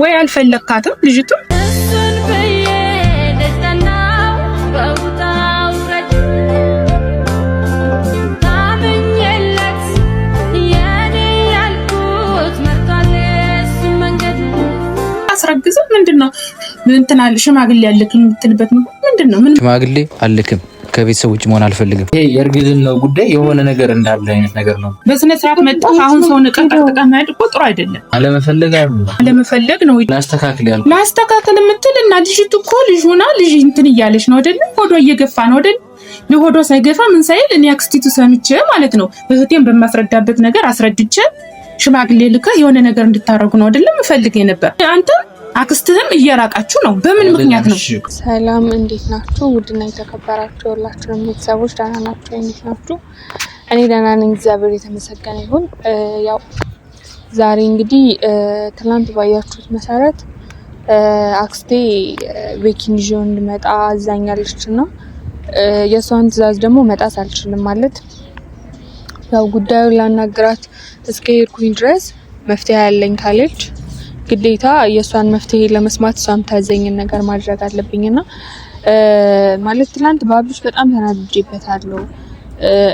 ወይ አልፈለካትም ልጅቱ አስረግዘ ምንድነው እንትን አለ ሽማግሌ ያለክም የምትልበት ምንድነው? ምን ሽማግሌ አልክም ከቤተሰብ ውጭ መሆን አልፈልግም። ይሄ የእርግዝናው ጉዳይ የሆነ ነገር እንዳለ አይነት ነገር ነው። በስነ ስርዓት መጣ። አሁን ሰው ነቀቀቀ ማይድ ቆጥሮ አይደለም አለመፈለግ ነው። ላስተካክል የምትልና ልጅቱ እኮ ልጅ ሆና ልጅ እንትን እያለች ነው አይደል? ሆዶ እየገፋ ነው አይደል? ለሆዶ ሳይገፋ ምን ሳይል እኔ አክስቲቱ ሰምቼ ማለት ነው እህቴን በማስረዳበት ነገር አስረድቼ ሽማግሌ ልካ የሆነ ነገር እንድታረጉ ነው አይደለም ፈልጌ ነበር። አንተ አክስትህም እየራቃችሁ ነው። በምን ምክንያት ነው? ሰላም እንዴት ናችሁ? ውድና የተከበራችሁ ሁላችሁም ቤተሰቦች ደህና ናችሁ? እንዴት ናችሁ? እኔ ደህና ነኝ፣ እግዚአብሔር የተመሰገነ ይሁን። ያው ዛሬ እንግዲህ ትናንት ባያችሁት መሰረት አክስቴ ቤኪን ይዤ እንድመጣ አዛኛለችና የሷን ትዕዛዝ ደግሞ መጣስ አልችልም ማለት ያው ጉዳዩን ላናግራት እስከ ሄድኩኝ ድረስ መፍትሄ ያለኝ ካለች ግዴታ የሷን መፍትሄ ለመስማት ሷም ታዘኝን ነገር ማድረግ አለብኝና ማለት ትናንት ባብሽ በጣም ተናድጄበታለሁ።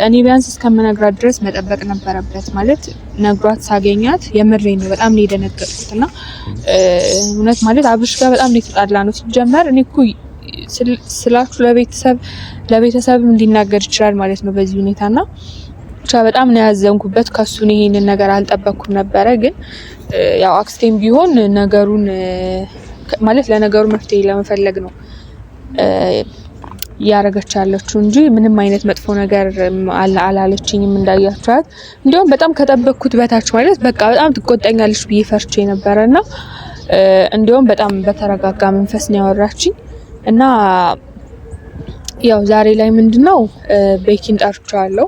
እኔ ቢያንስ እስከምነግራት ድረስ መጠበቅ ነበረበት ማለት ነግሯት ሳገኛት የምሬን ነው በጣም ነው የደነገጥኩትና እውነት ማለት አብሽ ጋር በጣም ነው የተጣላ ነው ሲጀመር። እኔ እኮ ስላችሁ ለቤተሰብም ሊናገር ይችላል ማለት ነው በዚህ ሁኔታና ብቻ በጣም ነው ያዘንኩበት። ከሱ ነው ይሄንን ነገር አልጠበቅኩም ነበረ። ግን ያው አክስቴም ቢሆን ነገሩን ማለት ለነገሩ መፍትሄ ለመፈለግ ነው ያረጋች ያለችው እንጂ ምንም አይነት መጥፎ ነገር አላለችኝም እንዳያችኋት። እንዲያውም በጣም ከጠበቅኩት በታች ማለት በቃ በጣም ትቆጣኛለች ብዬ ፈርቼ ነበርና እንዲያውም በጣም በተረጋጋ መንፈስ ነው ያወራችኝ እና ያው ዛሬ ላይ ምንድነው ቤኪን ጠርቻለሁ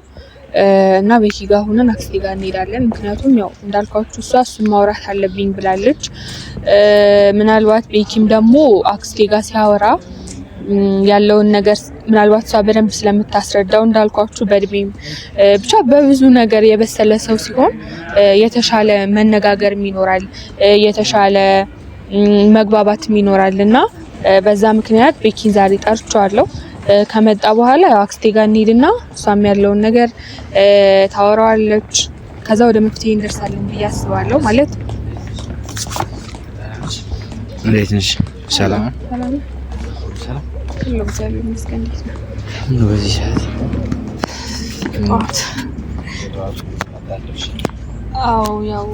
እና ቤኪ ጋር ሆነን አክስቴ ጋር እንሄዳለን። ምክንያቱም ያው እንዳልኳችሁ እሱን ማውራት አለብኝ ብላለች። ምናልባት ቤኪም ደግሞ አክስቴ ጋር ሲያወራ ያለውን ነገር ምናልባት እሷ በደንብ ስለምታስረዳው እንዳልኳችሁ በእድሜም ብቻ በብዙ ነገር የበሰለ ሰው ሲሆን የተሻለ መነጋገርም ይኖራል፣ የተሻለ መግባባትም ይኖራልና በዛ ምክንያት ቤኪን ዛሬ ጠርቻለሁ። ከመጣ በኋላ ያው አክስቴ ጋር እንሄድና እሷም ያለውን ነገር ታወራዋለች። ከዛ ወደ መፍትሄ እንደርሳለን ብዬ አስባለሁ። ማለት እንዴት ነሽ? ሰላም ሰላም ሰላም ሁሉ እግዚአብሔር ይመስገን። እንዴት ነው? ምን በዚህ ሰዓት? አዎ ያው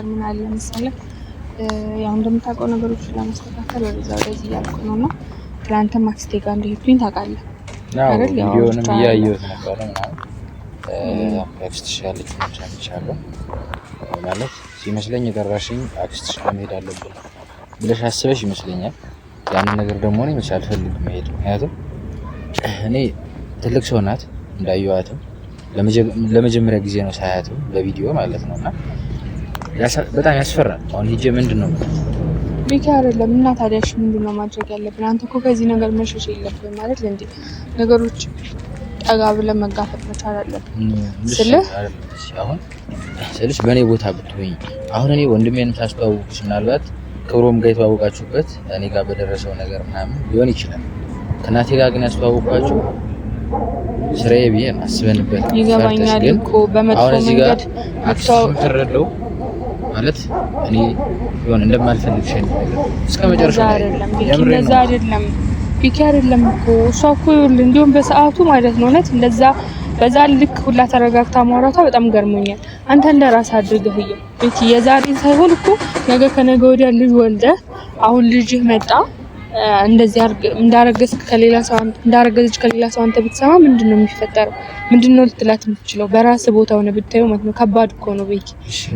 ምን አለ መሰለህ ያው እንደምታውቀው ነገሮች ለማስተካከል ወደዚህ እያልኩ ነውና ትላንትም አክስቴ ጋር እንደሄድኩኝ ታውቃለህ አይደል? ያው ቪዲዮንም እያየሁት ነበር ምናምን አክስትሽ ያለችው ሰምቻለሁ። ማለት ሲመስለኝ የጠራሽኝ አክስትሽ ጋር መሄድ አለብን ብለሽ አስበሽ ይመስለኛል። ያንን ነገር ደግሞ እኔ መቼ አልፈልግም መሄድ። ምክንያቱም እኔ ትልቅ ሰው ናት እንዳየኋትም ለመጀመሪያ ጊዜ ነው ሳያትም በቪዲዮ ማለት ነውና በጣም ያስፈራል። አሁን ሂጄ ምንድነው ቤኪ አይደለም እና ታዲያሽ ምንድነው ማድረግ ያለብን? አንተ እኮ ከዚህ ነገር መሸሽ የለብህም ማለት እንዴ ነገሮች ጠጋ ብለን መጋፈጥ መቻል አለብን። ስልሽ በእኔ ቦታ ብትሆኝ አሁን እኔ ወንድሜን ታስተዋውቁሽ ምናልባት ክብሮም ጋር የተዋወቃችሁበት እኔ ጋር በደረሰው ነገር ምናምን ሊሆን ይችላል። ከናቴ ጋር ግን ያስተዋወቃችሁ ስራዬ ብዬ አስበንበት ይገባኛል እኮ በመጥፎ መንገድ ተረዳው ማለት እኔ ይሁን እንደማልፈልግ ሸኝ እስከመጨረሻው አይደለም ቤኪ አይደለም እኮ እሷ እኮ እንዲሁም በሰዓቱ ማለት ነው እውነት እንደዛ በዛ ልክ ሁላ ተረጋግታ ማውራቷ በጣም ገርሞኛል። አንተ እንደራስ አድርገህ ቤኪ የዛሬን ሳይሆን እኮ ነገ ከነገ ወዲያ ልጅ ወልደህ አሁን ልጅህ መጣ እንደዚህ እንዳረገዝች ከሌላ ሰው አንተ ብትሰማ ምንድነው የሚፈጠረው? ምንድነው ልትላት የምትችለው? በራስ ቦታ ሆነ ብታየው ማለት ነው ከባድ እኮ ነው ቤኪ።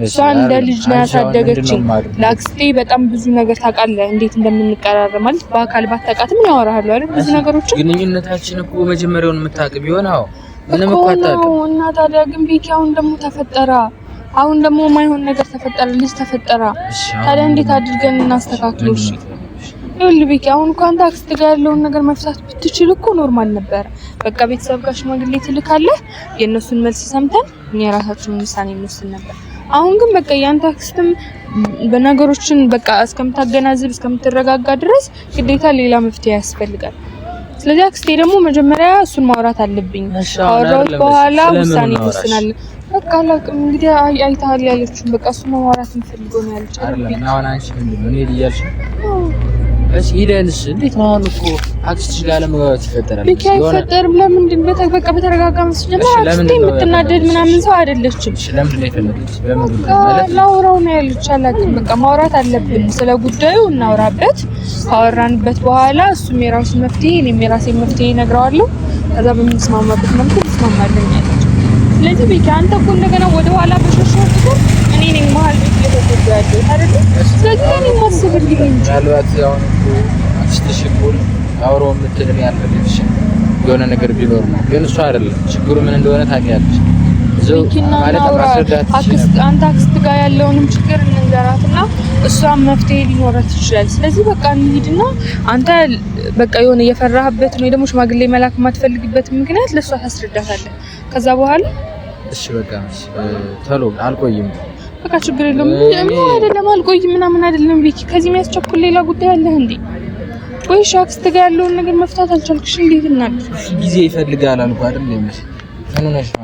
እሷ እንደ ልጅ ነው ያሳደገችኝ። ለአክስቴ በጣም ብዙ ነገር ታውቃለህ እንዴት እንደምንቀራረብ ማለት በአካል ባታውቃትም ያወራሃሉ አይደል ብዙ ነገሮች። ግንኙነታችን እኮ መጀመሪያውን የምታውቅ ቢሆን አዎ ምንም እኮ አታውቅም። እና ታዲያ ግን ቤኪ አሁን ደግሞ ተፈጠረ፣ አሁን ደግሞ ማይሆን ነገር ተፈጠረ፣ ልጅ ተፈጠረ። ታዲያ እንዴት አድርገን እናስተካክለው? እሺ ይኸውልህ ቤኪ አሁን እኮ አንተ አክስት ጋር ያለውን ነገር መፍታት ብትችል እኮ ኖርማል ነበር። በቃ ቤተሰብ ጋር ሽማግሌ ትልካለህ፣ የእነሱን መልስ ሰምተን እኛ የራሳችንን ውሳኔ እንወስን ነበር። አሁን ግን በቃ ያንተ አክስትም በነገሮችን በቃ እስከምታገናዝብ እስከምትረጋጋ ድረስ ግዴታ ሌላ መፍትሄ ያስፈልጋል። ስለዚህ አክስቴ ደግሞ መጀመሪያ እሱን ማውራት አለብኝ። አውራውት በኋላ ውሳኔ ይወስናል። በቃ አላውቅም እንግዲህ አይታል ያለችው በቃ እሱን ማውራት እንፈልገው ነው ያለችው አይደል? አሁን አንቺ ምንድነው እኔ ልያልሽ እሺ ሂደንስ እንዴት ነው አሁን እኮ አክስትሽ ጋር ለመግባባት ይፈጠራል። ልክ አይፈጠርም። ለምንድን በቃ በተረጋጋ መስጀመር አክስቴ የምትናደድ ምናምን ሰው አይደለችም። እሺ ለምንድን ነው የፈለግሽ? ለምን ማለት ላውራው ነው ያለች አላውቅም። በቃ ማውራት አለብን ስለ ጉዳዩ እናውራበት። ካወራንበት በኋላ እሱም የራሱን መፍትሄ እኔም የራሴን መፍትሄ እነግረዋለሁ። ከዛ በምንስማማበት መልኩ እንስማማለን ያለች። ስለዚህ ቤኪ አንተ እኮ እንደገና ወደ ኋላ በሸሸው ቁጥር እኔ ነኝ መሀል ቤት እየተጎዳ ያለው አይደል? ስለዚህ እኔ ማስብልኝ እንጂ ምናልባት አሁን አክስትሽ እኮ አውራው የምትልን ያልፈልግሽ የሆነ ነገር ቢኖር ነው። ግን እሱ አይደለም ችግሩ ምን እንደሆነ ታውቂያለሽ። ማለት አንተ አክስት ጋር ያለውንም ችግር እንንገራትና እሷም መፍትሄ ሊኖራት ይችላል። ስለዚህ በቃ እንሂድና አንተ በቃ የሆነ የፈራህበት ነው ደግሞ ሽማግሌ መላክ የማትፈልግበት ምክንያት ለእሷ ታስረዳታለህ። ከዛ በኋላ እሺ በቃ ቶሎ አልቆይም። በቃ ችግር የለውም። አይደለም አልቆይም ምናምን አይደለም ቤኪ፣ ከዚህ የሚያስቸኩል ሌላ ጉዳይ አለ እንዴ? ወይ አክስት ጋር ያለውን ነገር መፍታት አልቻልክሽ? እንዴት እናድር? ጊዜ ይፈልጋል አልኩ አይደል? ለምን ተነነሽ ነው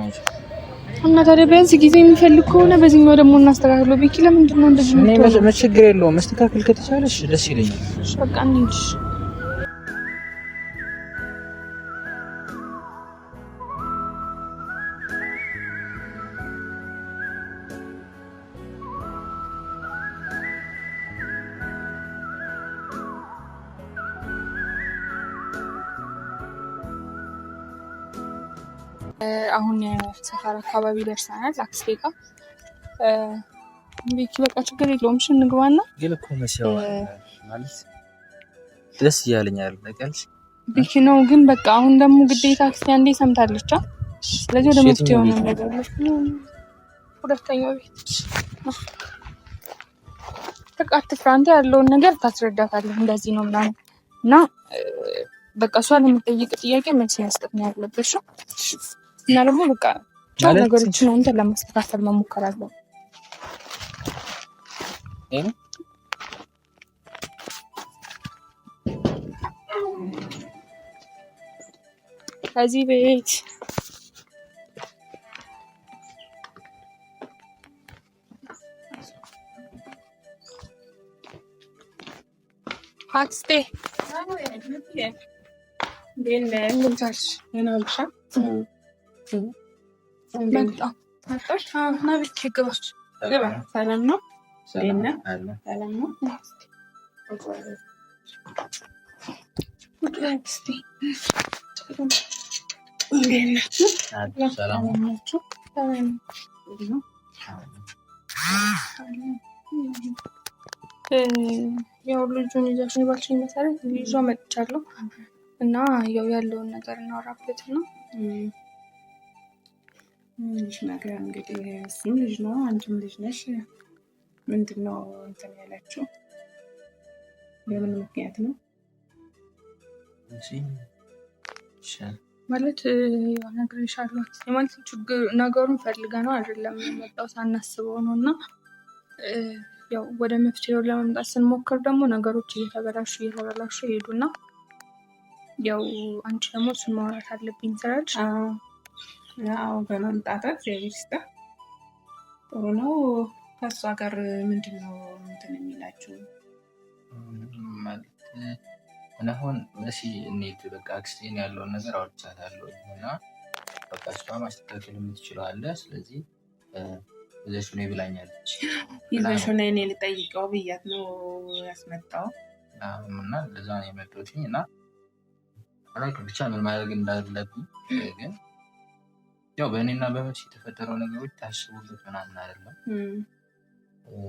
እና ታዲያ ቢያንስ ጊዜ የሚፈልግ ከሆነ በዚህኛው ደግሞ እናስተካክለው ቤኪ። ለምንድን ነው እንደዚህ ነው? እኔ ችግር የለውም መስተካከል ከተቻለሽ ደስ ይለኛል። በቃ እንሂድ። አሁን ሰፈር አካባቢ ደርሰናል አክስቴ ጋር። ቤኪ በቃ ችግር የለውም እሺ እንግባና። ግን እኮ መሲያው ማለት ደስ እያለኛል ለቀልሽ ቤኪ ነው። ግን በቃ አሁን ደግሞ ግዴታ አክስቴ አንዴ ሰምታለች። ስለዚህ ወደ መፍትሄው ነው የምንገባው። ሁለተኛው ቤት በቃ አትፍራ፣ አንተ ያለውን ነገር ታስረዳታለህ። እንደዚህ ነው ምናምን እና በቃ እሷ ለምትጠይቅ ጥያቄ መልስ መስጠት ነው ያለብሽ። እና ደግሞ በቃ ነገሮችን አንተ ለማስተካከል መሞከር አለው። ከዚህ ቤት አክስቴ ሰላም ነው? ያው ልጁን ይዘሽ ባልሽኝ መሰረት ይዞ መጥቻለሁ እና ያው ያለውን ነገር እናወራበት ነው። ምንሽ ነገር እንግዲህ እሱም ልጅ ነው አንቺም ልጅ ነሽ። ምንድነው እንትን ያላችሁ? በምን ምክንያት ነው? ማለት ያው ነግሬሻለሁ ማለት ችግር ነገሩን ፈልገ ነው አይደለም የመጣው ሳናስበው ነው። እና ያው ወደ መፍትሄው ለመምጣት ስንሞክር ደግሞ ነገሮች እየተበላሹ ይሄዱና ያው አንቺ ደግሞ እሱን ማውራት አለብኝ ስላለሽ ያው በመምጣት እግዚአብሔር ይስጥህ ጥሩ ነው። ከእሷ ጋር ምንድን ነው እንትን የሚላችሁ? ማለት አሁን መሲ እንሂድ በቃ አክስቴን ያለውን ነገር አውርቻታለሁ እና በቃ እሷ ማስተካከል የምትችለው አለ። ስለዚህ ይዘሽው ነይ ብላኛለች። ይዘሽው ነይ እኔ ልጠይቀው ብያት ነው ያስመጣው እና ለዛ ነው የመጣሁት እና ብቻ ምን ማድረግ እንዳለብኝ ግን ያው በእኔና በመሲ የተፈጠረው ነገሮች ታስቡበት ምናምን አይደለም።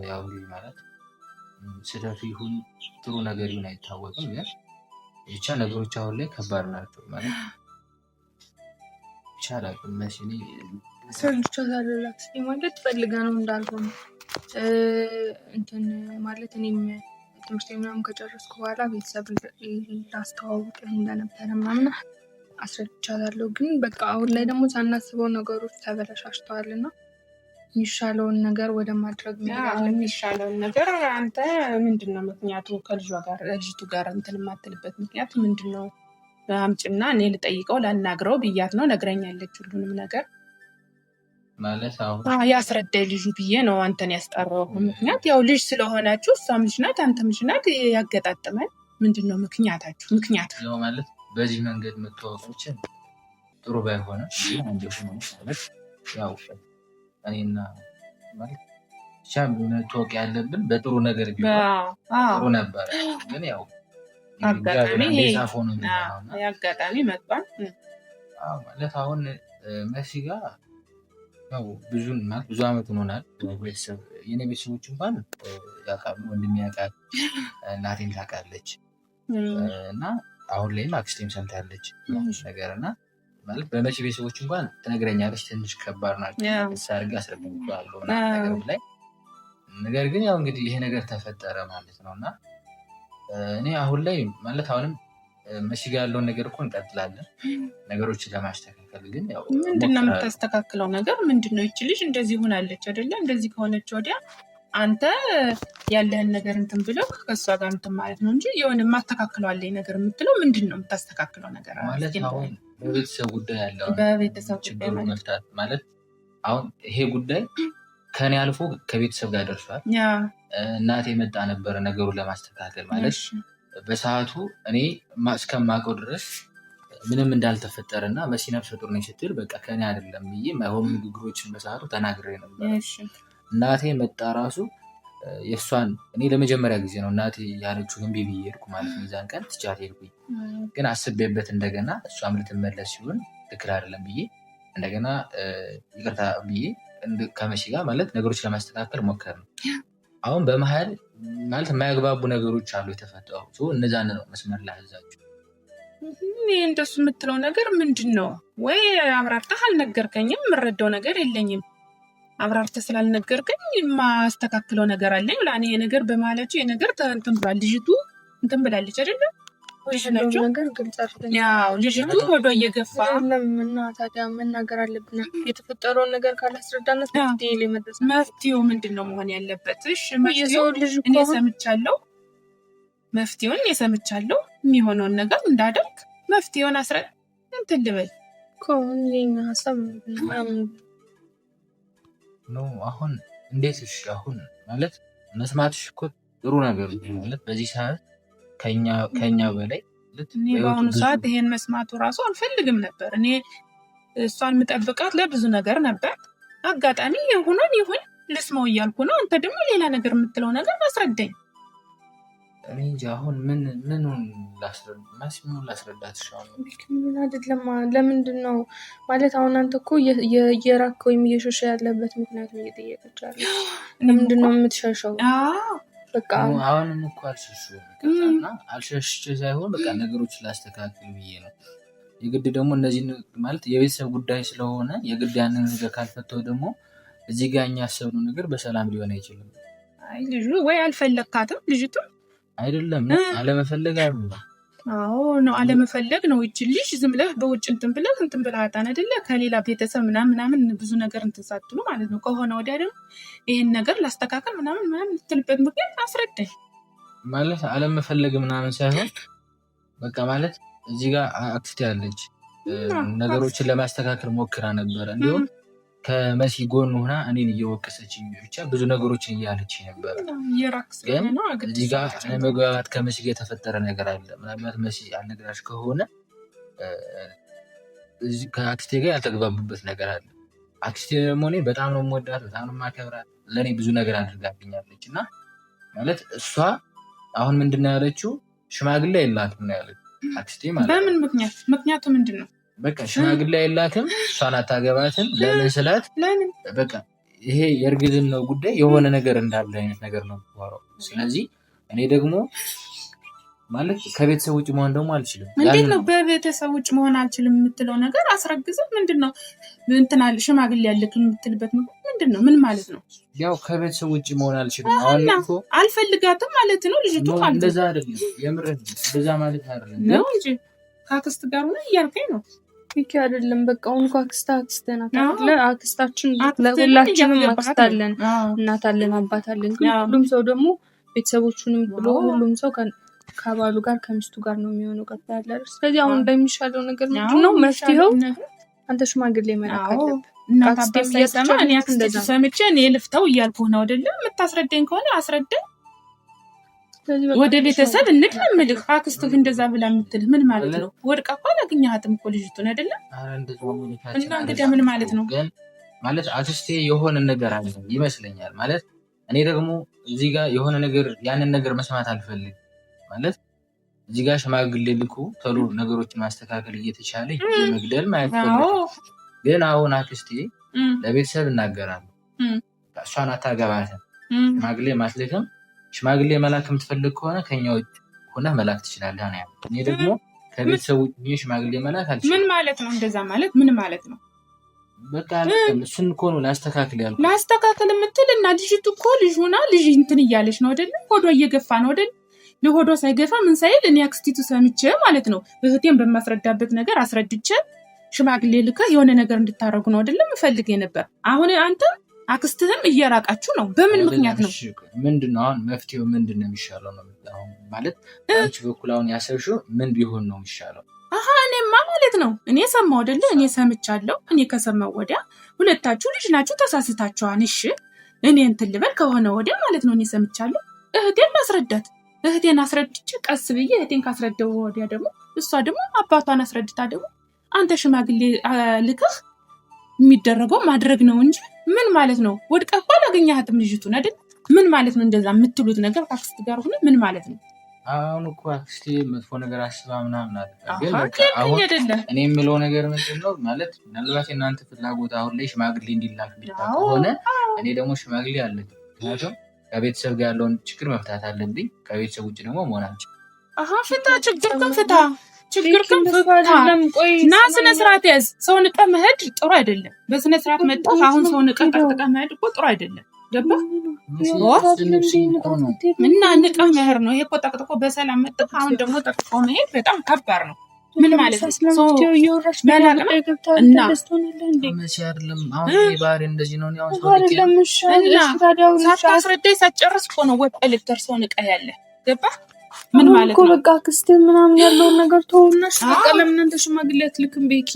ያው ልጅ ማለት ስህተቱ ይሁን ጥሩ ነገር ይሁን አይታወቅም። ግን ብቻ ነገሮች አሁን ላይ ከባድ ናቸው ማለት ይቻላል። መሲ ሰርቻ ታደላክ ማለት ፈልጋ ነው እንዳልሆነ እንትን ማለት እኔም ትምህርት ምናምን ከጨረስኩ በኋላ ቤተሰብ ላስተዋውቅ እንደነበረ ምናምን አስረድቻታለሁ። ግን በቃ አሁን ላይ ደግሞ ሳናስበው ነገሮች ተበላሽተዋልና የሚሻለውን ነገር ወደ ማድረግ የሚሻለውን ነገር አንተ ምንድነው ምክንያቱ? ከልጅቱ ጋር እንትን የማትልበት ምክንያት ምንድነው? አምጪና እኔ ልጠይቀው ላናግረው ብያት ነው። ነግረኛለች ሁሉንም ነገር ማለት አሁን ያስረዳኝ ልጁ ብዬ ነው አንተን ያስጠራው። ምክንያት ያው ልጅ ስለሆናችሁ እሷም ልጅ ናት አንተም ልጅ ናት፣ ያገጣጥመን። ምንድነው ምክንያታችሁ? ምክንያት ያው ማለት በዚህ መንገድ መተዋወቃችን ጥሩ ባይሆንም አንዴሽ ነው ማለት ያው እኔና ማለት መተዋወቅ ያለብን በጥሩ ነገር ቢሆን ጥሩ ነበር። ግን ያው አጋጣሚ መጥቷል ማለት አሁን መሲ ጋር ያው ብዙ አመት ሆኖናል። ቤተሰብ የኔ ቤተሰቦች እንኳን ያውቃሉ፣ ወንድሜ ያውቃል፣ እናቴም ታውቃለች እና አሁን ላይም አክስቴም ሰምታለች ነገር እና ማለት በመሲ ቤተሰቦች እንኳን ትነግረኛለች። ትንሽ ከባድ ናቸው ሳርጋ አስረብባለሁ ነገር ላይ ነገር ግን ያው እንግዲህ ይሄ ነገር ተፈጠረ ማለት ነው እና እኔ አሁን ላይ ማለት አሁንም መሲ ጋር ያለውን ነገር እኮ እንቀጥላለን ነገሮችን ለማስተካከል። ግን ያው ምንድነው የምታስተካክለው ነገር ምንድነው? ይቺ ልጅ እንደዚህ ሆናለች አይደለ? እንደዚህ ከሆነች ወዲያ አንተ ያለህን ነገር እንትን ብለው ከእሷ ጋር እንትን ማለት ነው እንጂ የሆነ የማስተካክለው አለኝ ነገር የምትለው ምንድነው? የምታስተካክለው ነገር ማለት አሁን በቤተሰብ ጉዳይ ያለው በቤተሰብ ችግር መፍታት ማለት አሁን ይሄ ጉዳይ ከኔ አልፎ ከቤተሰብ ጋር ደርሷል። እናቴ መጣ ነበረ ነገሩን ለማስተካከል ማለት በሰዓቱ እኔ እስከማውቀው ድረስ ምንም እንዳልተፈጠረ እና መሲ ነፍሰ ጡር ነች ስትል በቃ ከኔ አይደለም ብዬ ማይሆኑ ንግግሮችን በሰዓቱ ተናግሬ ነበር። እናቴ መጣ ራሱ የእሷን እኔ ለመጀመሪያ ጊዜ ነው እናቴ ያለችው እምቢ ብዬ ሄድኩ ማለት ነው። ዛን ቀን ትቻት ሄድኩኝ። ግን አስቤበት እንደገና እሷም ልትመለስ ሲሆን ትክክል አይደለም ብዬ እንደገና ይቅርታ ብዬ ከመሲ ጋር ማለት ነገሮች ለማስተካከል ሞከር ነው። አሁን በመሀል ማለት የማያግባቡ ነገሮች አሉ የተፈጠሩ። እነዛን ነው መስመር ላይ ያዛችሁ። እንደሱ የምትለው ነገር ምንድን ነው? ወይ አብራርተህ አልነገርከኝም፣ የምረዳው ነገር የለኝም። አብራርተህ ስላልነገርከኝ የማስተካክለው ነገር አለኝ ብላ እኔ ነገር በማለቱ የነገር እንትን ብሏል። ልጅቱ እንትን ብላለች አይደለም? ነገር ግልጽ አድርገኝ። ያው ልጅቱ ወዶ እየገፋ እና ታዲያ መናገር አለብን። የተፈጠረውን ነገር ካላስረዳነት መፍትሄው ምንድን ነው መሆን ያለበት? እሺ እኔ ሰምቻለሁ፣ መፍትሄውን እየሰምቻለሁ። የሚሆነውን ነገር እንዳደርግ መፍትሄውን አስረድ እንትን ልበል እኮ ሀሳብ ነው። አሁን እንዴት? እሺ አሁን ማለት መስማትሽ እኮ ጥሩ ነገር ማለት በዚህ ሰዓት ከኛ በላይ እኔ በአሁኑ ሰዓት ይሄን መስማቱ ራሱ አልፈልግም ነበር። እኔ እሷን የምጠብቃት ለብዙ ነገር ነበር። አጋጣሚ ይሁን ልስማው እያልኩ ነው። አንተ ደግሞ ሌላ ነገር የምትለው ነገር አስረዳኝ። እኔ እንጂ አሁን ምኑን ላስረዳትሽ? ምን አይደለም። ለምንድን ነው ማለት አሁን አንተ እኮ እየራክ ወይም እየሸሸ ያለበት ምክንያት ነው እየጠየቀች ያለ። ለምንድን ነው የምትሸሸው? በቃ አሁንም እኮ አልሸሽም አልሸሽቼ ሳይሆን በቃ ነገሮች ላስተካክል ብዬ ነው። የግድ ደግሞ እነዚህ ማለት የቤተሰብ ጉዳይ ስለሆነ የግድ ያንን ነገር ካልፈተው ደግሞ እዚህ ጋር እኛ ያሰብነው ነገር በሰላም ሊሆን አይችልም። አይ ልጁ ወይ አልፈለግካትም ልጅቱ አይደለም አለመፈለግ አይደለም። አዎ ነው አለመፈለግ ነው። ይቺ ልጅ ዝም ብለህ በውጭ እንትን ብለሃታን አይደለ? ከሌላ ቤተሰብ ምናምን ብዙ ነገር እንትን ሳትሉ ማለት ነው። ከሆነ ወዲያ ደግሞ ይሄን ነገር ላስተካከል ምናምን ልትልበት ምክንያት አስረዳኝ። ማለት አለመፈለግ ምናምን ሳይሆን በቃ ማለት እዚህ ጋር አክስቴ ያለች ነገሮችን ለማስተካከል ሞክራ ነበረ። እንዲሁም ከመሲ ጎን ሆና እኔን እየወቀሰች ብቻ ብዙ ነገሮችን እያለች ነበር። ግን እዚህ ጋር ለመግባባት ከመሲ ጋር የተፈጠረ ነገር አለ። ምናልባት መሲ አልነግራሽ ከሆነ ከአክስቴ ጋር ያልተግባቡበት ነገር አለ። አክስቴ ደግሞ እኔ በጣም ነው የምወዳት፣ በጣም ነው የማከብራት። ለእኔ ብዙ ነገር አድርጋብኛለች እና ማለት እሷ አሁን ምንድን ነው ያለችው? ሽማግሌ የላትም ነው ያለችው አክስቴ ማለት። በምን ምክንያቱ ምንድን ነው? በቃ ሽማግሌ የላትም፣ እሷን አታገባትም። ለምን ስላት በቃ ይሄ የእርግዝናው ጉዳይ የሆነ ነገር እንዳለ አይነት ነገር ነው የምትወራው። ስለዚህ እኔ ደግሞ ማለት ከቤተሰብ ውጭ መሆን ደግሞ አልችልም። እንዴት ነው በቤተሰብ ውጭ መሆን አልችልም የምትለው ነገር? አስረግዝም ምንድን ነው እንትን አለ ሽማግሌ ያለክ የምትልበት ምንድን ነው? ምን ማለት ነው? ያው ከቤተሰብ ውጭ መሆን አልችልም። አሁን እኮ አልፈልጋትም ማለት ነው ልጅቱ ማለት እንደዛ አይደለም። የምር እንደዛ ማለት አይደለም ነው እንጂ ከአክስት ጋር ሆነ እያልከኝ ነው። ሚኪ አይደለም በቃ እንኳን አክስት ናት አይደለ? አክስታችን ለሁላችንም አክስት አለን፣ እናት አለን፣ አባት አለን። ግን ሁሉም ሰው ደግሞ ቤተሰቦቹንም ብሎ ሁሉም ሰው ከባሉ ጋር ከሚስቱ ጋር ነው የሚሆነው። ቀጣ ያለ ስለዚህ አሁን እንደሚሻለው ነገር ምንድነው መፍትሄው? አንተ ሽማግሌ መላክ አለብህ። እናት አባት ሳይሰማ እኔ አክስቴ ሰምቼ እኔ ልፍተው እያልኩህ ነው አይደለ? የምታስረዳኝ ከሆነ አስረዳኝ። ወደ ቤተሰብ እንድምልህ አክስትህ እንደዛ ብላ የምትልህ ምን ማለት ነው? ወድቃ እኮ አላገኘሃትም እኮ ልጅቱን አይደለ? እና እንግዲህ ምን ማለት ነው? ግን ማለት አክስቴ የሆነ ነገር አለ ይመስለኛል። ማለት እኔ ደግሞ እዚህ ጋር የሆነ ነገር ያንን ነገር መስማት አልፈልግም። ማለት እዚህ ጋር ሽማግሌ ልኩ ቶሎ ነገሮችን ማስተካከል እየተቻለ መግደል ማለት ነው። ግን አሁን አክስቴ ለቤተሰብ እናገራለሁ እሷን አታገባትም። ሽማግሌ ማስልክም ሽማግሌ መላክ የምትፈልግ ከሆነ ከኛ ውጭ ሆነህ መላክ ትችላለህ ነው ያለው። እኔ ደግሞ ከቤተሰብ ውጭ ሽማግሌ መላክ አልችልም። ምን ማለት ነው? እንደዛ ማለት ምን ማለት ነው? በቃ እሱን እኮ ነው ላስተካክል ያልኩት። ላስተካክል የምትል እና ልጅቱ እኮ ልጅ ሆና ልጅ እንትን እያለች ነው አይደለ? ሆዷ እየገፋ ነው አይደለ? ለሆዷ ሳይገፋ ምን ሳይል እኔ አክስቲቱ ሰምቼ ማለት ነው እህቴን በማስረዳበት ነገር አስረድቼ ሽማግሌ ልከህ የሆነ ነገር እንድታረጉ ነው አይደለም ምፈልግ የነበር። አሁን አንተ አክስትህም እየራቃችሁ ነው። በምን ምክንያት ነው? ምንድነው አሁን መፍትሄው? ምንድነው የሚሻለው ነው አሁን ማለት አንቺ በኩል አሁን ያሰብሽው ምን ቢሆን ነው የሚሻለው? እኔማ ማለት ነው እኔ ሰማሁ አይደለ? እኔ ሰምቻለሁ። እኔ ከሰማሁ ወዲያ ሁለታችሁ ልጅ ናችሁ ተሳስታችኋል። እሺ እኔ እንትን ልበል ከሆነ ወዲያ ማለት ነው እኔ ሰምቻለሁ። እህቴን ማስረዳት እህቴን አስረድቼ ቀስ ብዬ እህቴን ካስረዳው ወዲያ ደግሞ እሷ ደግሞ አባቷን አስረድታ ደግሞ አንተ ሽማግሌ ልከህ የሚደረገው ማድረግ ነው እንጂ ምን ማለት ነው? ወድቃ እኮ አላገኘሃትም ልጅቱን አይደል? ምን ማለት ነው እንደዛ የምትሉት ነገር ከአክስት ጋር ሆነ ምን ማለት ነው? አሁን እኮ አክስቴ መጥፎ ነገር አስባ ምናምን አይደለም። እኔ የምለው ነገር ምንድን ነው ማለት ምናልባት የእናንተ ፍላጎት አሁን ላይ ሽማግሌ እንዲላክ ቢታ ከሆነ እኔ ደግሞ ሽማግሌ አለ። ምክንያቱም ከቤተሰብ ጋር ያለውን ችግር መፍታት አለብኝ። ከቤተሰብ ውጭ ደግሞ መሆን አልችልም። ፍታ ችግር ግን ፍታ እና ስነ ስርዓት ያዝ። ሰው ንቀህ መሄድ ጥሩ አይደለም። በስነ ስርዓት መጣህ። አሁን ሰው ንቀህ ጠቅጥቀህ መሄድ እኮ ጥሩ አይደለም። ገባህ? እና ንቀህ መሄድ ነው። ይሄ እኮ ጠቅጥቆ በሰላም መጣህ። አሁን ደግሞ ጠቅጥቆ መሄድ በጣም ከባድ ነው። ምን ማለት ነው? ሳታስረዳኝ ሳትጨርስ እኮ ነው ወጥ ልትደርሰው ንቀህ ያለ። ገባህ? ምን ማለት ነው? በቃ አክስትህ ምናምን ያለውን ነገር ተውና በቃ ለምን አንተ ሽማግሌ አትልክም? ቤኪ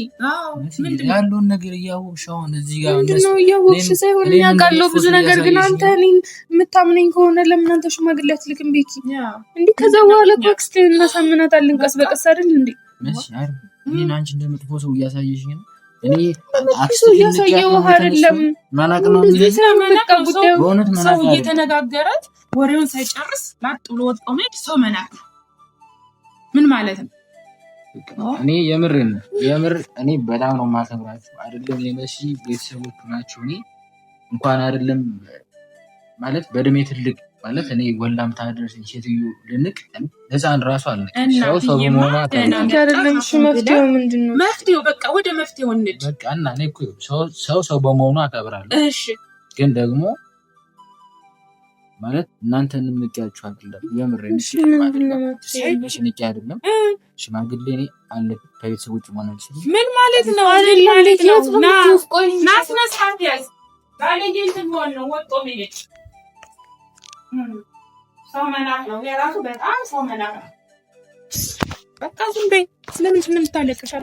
ያለውን ነገር እያወቅሽ አሁን እዚህ ጋር ምንድነው እያወቅሽ ሳይሆን ያውቃለሁ ብዙ ነገር። ግን አንተ እኔን የምታምነኝ ከሆነ ለምን አንተ ሽማግሌ አትልክም? ቤኪ እንዴ ከዛ በኋላ አክስትህን እናሳምናታለን ቀስ በቀስ አይደል እንዴ? እኔን አንቺ እንደምጥፎ ሰው እያሳየሽኝ ነው። እኔ አክስትህ እያሳየው አይደለም ማናቅ ነው ሰው እየተነጋገራት ወሬውን ሳይጨርስ ላጥ ብሎ ወጣው መሄድ ሰው መናቅ ነው። ምን ማለት ነው? እኔ የምር እኔ በጣም ነው የማከብራችሁ። አይደለም የመሲ ቤተሰቦች ናችሁ። እኔ እንኳን አይደለም ማለት በእድሜ ትልቅ ማለት እኔ ወላም ታደርስ ሴትዮ ልንቅ ህፃን ራሱ አለ ሰው በመሆኗ አይደለም። መፍትሄው ምንድነው? መፍትሄው በቃ ወደ መፍትሄው እንሂድ። በቃ እና እኔ እኮ ሰው በመሆኗ አከብራለሁ። እሺ ግን ደግሞ ማለት እናንተንም ንቄያችሁ አይደለም። የምሬን ንቄ አይደለም። ሽማግሌ እኔ አለ ከቤተሰቦች ማለት ምን ማለት ነው? ማለት ነው ና ስነስርዓት ያዝ። ባለጌ ትሆን ነው ወጦ መሄድ ሰው መናቅ ነው። የራሱ በጣም ሰው መናቅ ነው። በቃ ዝም በይ። ስለምን የምታለቅሽ?